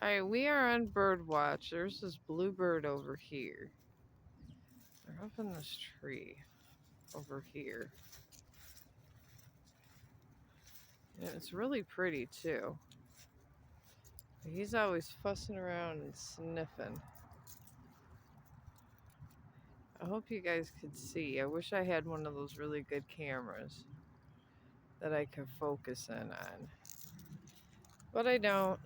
Alright, we are on bird watch. There's this bluebird over here. They're up in this tree over here. And it's really pretty too. He's always fussing around and sniffing. I hope you guys could see. I wish I had one of those really good cameras that I could focus in on. But I don't.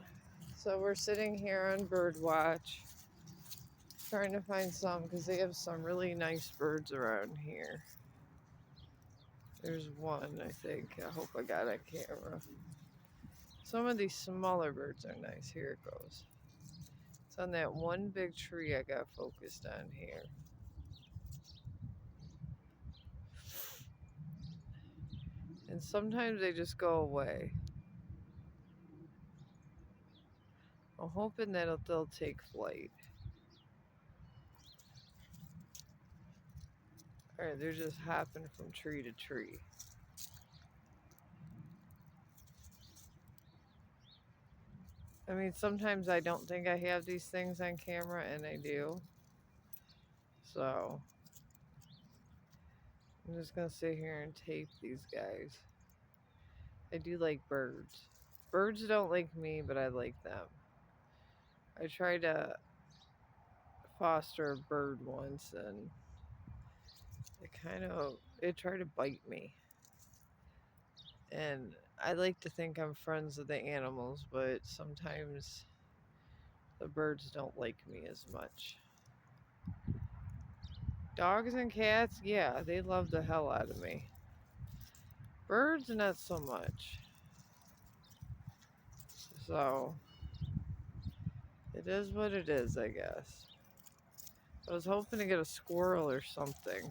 So we're sitting here on bird watch, trying to find some because they have some really nice birds around here. There's one, I think. I hope I got a camera. Some of these smaller birds are nice. Here it goes. It's on that one big tree I got focused on here. And sometimes they just go away. I'm hoping that they'll take flight. Alright, they're just hopping from tree to tree. I mean, sometimes I don't think I have these things on camera, and I do. So, I'm just going to sit here and tape these guys. I do like birds. Birds don't like me, but I like them. I tried to foster a bird once, and it tried to bite me. And I like to think I'm friends with the animals, but sometimes the birds don't like me as much. Dogs and cats, yeah, they love the hell out of me. Birds, not so much. So, it is what it is, I guess. I was hoping to get a squirrel or something,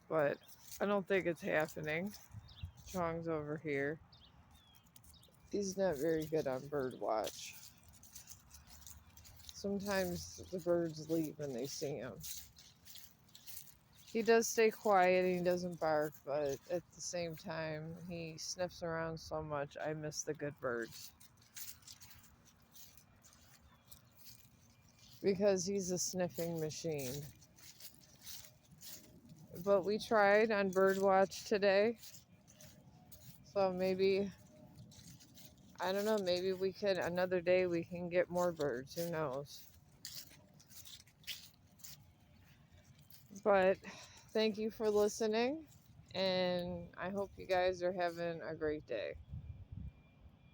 but I don't think it's happening. Chong's over here. He's not very good on bird watch. Sometimes the birds leave when they see him. He does stay quiet and he doesn't bark, but at the same time, he sniffs around so much. I miss the good birds. Because he's a sniffing machine. But we tried on bird watch today. So maybe, I don't know, maybe we can, another day we can get more birds. Who knows? But thank you for listening. And I hope you guys are having a great day.